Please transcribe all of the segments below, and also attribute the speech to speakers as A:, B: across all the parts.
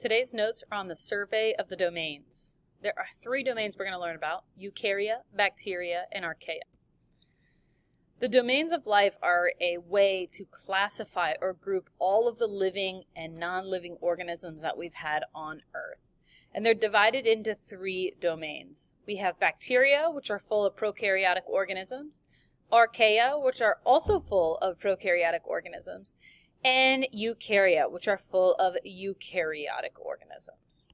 A: Today's notes are on the survey of the domains. There are 3 domains we're going to learn about: eukarya, bacteria, and archaea. The domains of life are a way to classify or group all of the living and non-living organisms that we've had on Earth. And they're divided into 3 domains. We have bacteria, which are full of prokaryotic organisms, archaea, which are also full of prokaryotic organisms, and eukarya, which are full of eukaryotic organisms.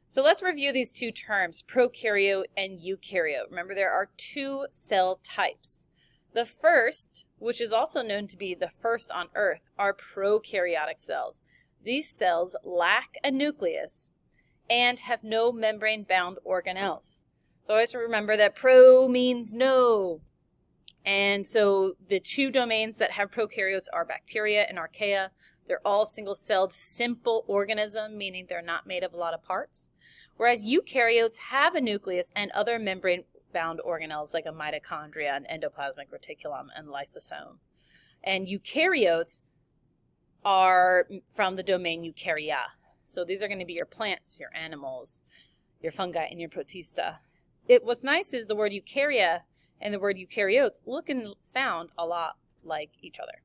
A: So let's review these 2 terms, prokaryote and eukaryote. Remember, there are 2 cell types. The first, which is also known to be the first on Earth, are prokaryotic cells. These cells lack a nucleus and have no membrane-bound organelles. So always remember that pro means no. And so the 2 domains that have prokaryotes are bacteria and archaea. They're all single-celled, simple organism, meaning they're not made of a lot of parts. Whereas eukaryotes have a nucleus and other membrane-bound organelles like a mitochondria, an endoplasmic reticulum, and lysosome. And eukaryotes are from the domain Eukarya. So these are going to be your plants, your animals, your fungi, and your protista. What's nice is the word eukarya and the word eukaryotes look and sound a lot like each other.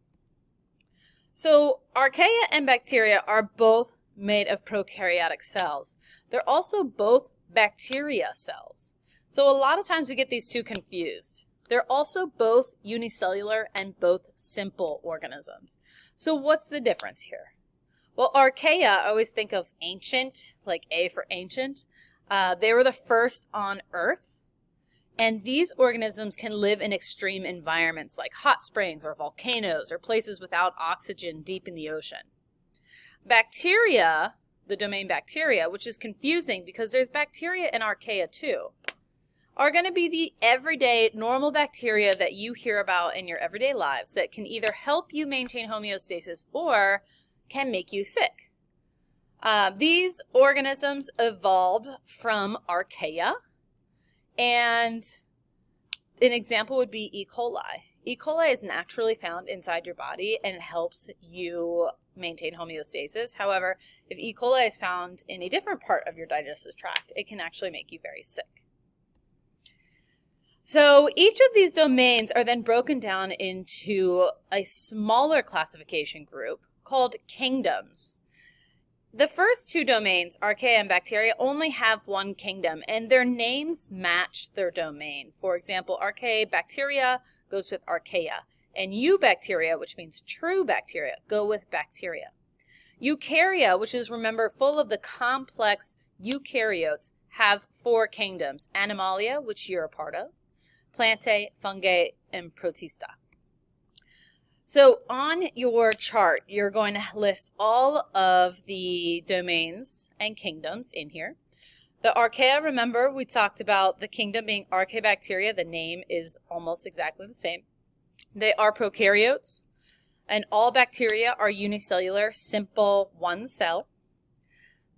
A: So archaea and bacteria are both made of prokaryotic cells. They're also both bacteria cells. So a lot of times we get these 2 confused. They're also both unicellular and both simple organisms. So what's the difference here? Well, archaea, I always think of ancient, like A for ancient. They were the first on Earth. And these organisms can live in extreme environments like hot springs or volcanoes or places without oxygen deep in the ocean. Bacteria, the domain bacteria, which is confusing because there's bacteria in archaea too, are going to be the everyday normal bacteria that you hear about in your everyday lives that can either help you maintain homeostasis or can make you sick. These organisms evolved from archaea, and an example would be E. coli. E. coli is naturally found inside your body and helps you maintain homeostasis. However, if E. coli is found in a different part of your digestive tract, it can actually make you very sick. So each of these domains are then broken down into a smaller classification group called kingdoms. The first 2 domains, archaea and bacteria, only have 1 kingdom, and their names match their domain. For example, archaea bacteria goes with archaea, and eubacteria, which means true bacteria, go with bacteria. Eukarya, which is, remember, full of the complex eukaryotes, have 4 kingdoms: Animalia, which you're a part of, Plantae, Fungi, and Protista. So on your chart, you're going to list all of the domains and kingdoms in here. The archaea, remember, we talked about the kingdom being Archaebacteria. The name is almost exactly the same. They are prokaryotes, and all bacteria are unicellular, simple, 1 cell.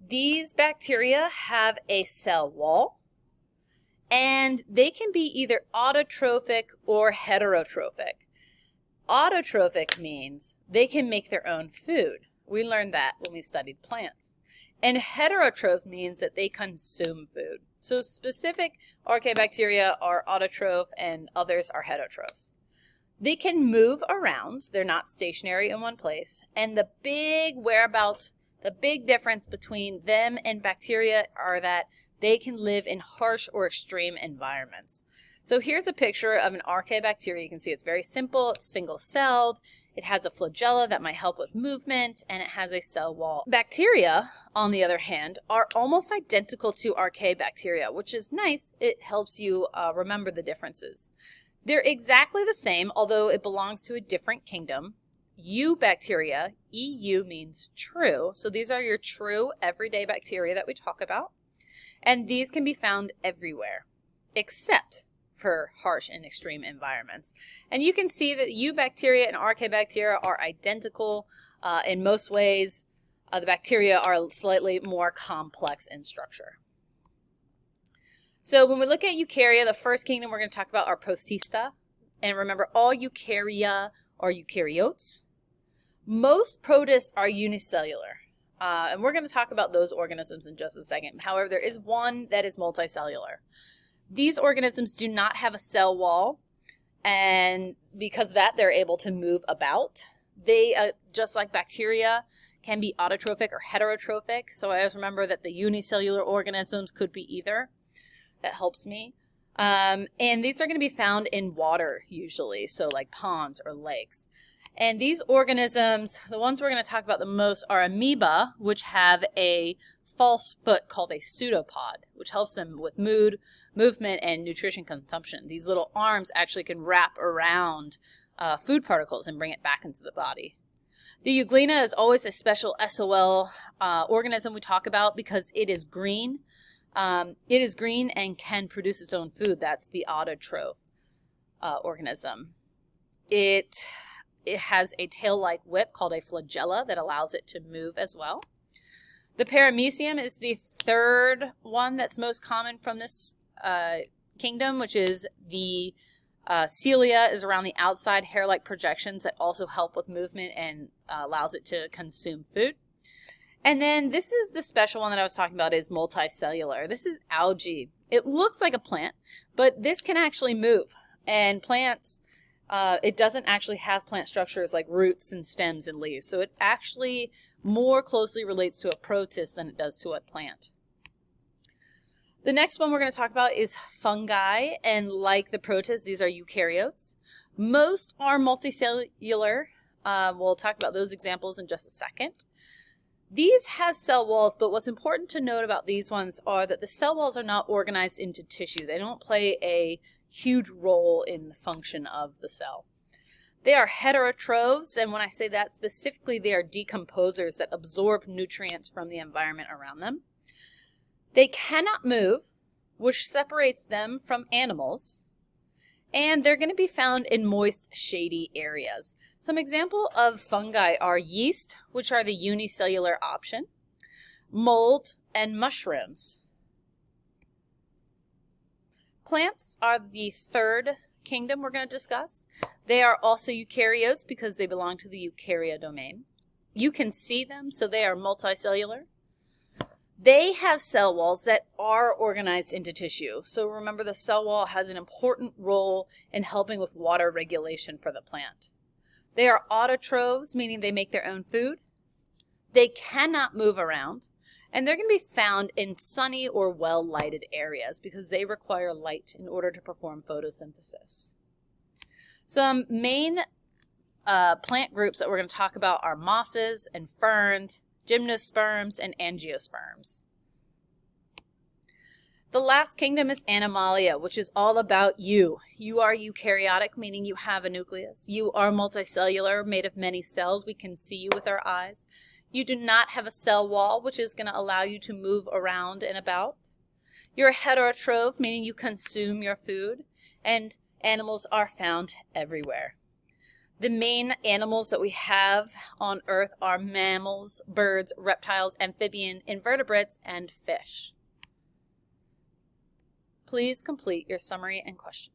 A: These bacteria have a cell wall, and they can be either autotrophic or heterotrophic. Autotrophic means they can make their own food. We learned that when we studied plants. And heterotroph means that they consume food. So specific archaebacteria are autotroph and others are heterotrophs. They can move around. They're not stationary in one place. And the big difference between them and bacteria are that they can live in harsh or extreme environments. So here's a picture of an archaebacteria. You can see it's very simple, it's single-celled, it has a flagella that might help with movement, and it has a cell wall. Bacteria, on the other hand, are almost identical to archaebacteria, which is nice. It helps you remember the differences. They're exactly the same, although it belongs to a different kingdom. Eubacteria, EU means true, so these are your true everyday bacteria that we talk about, and these can be found everywhere, except for harsh and extreme environments. And you can see that eubacteria and archaebacteria are identical in most ways. The bacteria are slightly more complex in structure. So when we look at eukarya, the first kingdom we're going to talk about are protista. And remember, all eukarya are eukaryotes. Most protists are unicellular. And we're going to talk about those organisms in just a second. However, there is one that is multicellular. These organisms do not have a cell wall, and because of that, they're able to move about. They, just like bacteria, can be autotrophic or heterotrophic. So I always remember that the unicellular organisms could be either. That helps me. And these are going to be found in water usually, so like ponds or lakes. And these organisms, the ones we're going to talk about the most are amoeba, which have a false foot called a pseudopod, which helps them with mood, movement, and nutrition consumption. These little arms actually can wrap around food particles and bring it back into the body. The euglena is always a special SOL organism we talk about because it is green. It is green and can produce its own food. That's the autotroph organism. It has a tail-like whip called a flagella that allows it to move as well. The paramecium is the third one that's most common from this kingdom, which is the cilia is around the outside hair-like projections that also help with movement and allows it to consume food. And then this is the special one that I was talking about is multicellular. This is algae. It looks like a plant, but this can actually move. And plants, it doesn't actually have plant structures like roots and stems and leaves. So it actually more closely relates to a protist than it does to a plant. The next one we're going to talk about is fungi, and like the protists, these are eukaryotes. Most are multicellular. We'll talk about those examples in just a second. These have cell walls, but what's important to note about these ones are that the cell walls are not organized into tissue. They don't play a huge role in the function of the cell. They are heterotrophs, and when I say that specifically, they are decomposers that absorb nutrients from the environment around them. They cannot move, which separates them from animals, and they're going to be found in moist, shady areas. Some examples of fungi are yeast, which are the unicellular option, mold, and mushrooms. Plants are the third kingdom we're going to discuss. They are also eukaryotes because they belong to the eukarya domain. You can see them, so they are multicellular. They have cell walls that are organized into tissue. So remember, the cell wall has an important role in helping with water regulation for the plant. They are autotrophs, meaning they make their own food. They cannot move around. And they're going to be found in sunny or well-lighted areas because they require light in order to perform photosynthesis. Some main plant groups that we're going to talk about are mosses and ferns, gymnosperms, and angiosperms. The last kingdom is Animalia, which is all about you. You are eukaryotic, meaning you have a nucleus. You are multicellular, made of many cells. We can see you with our eyes. You do not have a cell wall, which is going to allow you to move around and about. You're a heterotroph, meaning you consume your food, and animals are found everywhere. The main animals that we have on Earth are mammals, birds, reptiles, amphibian, invertebrates, and fish. Please complete your summary and questions.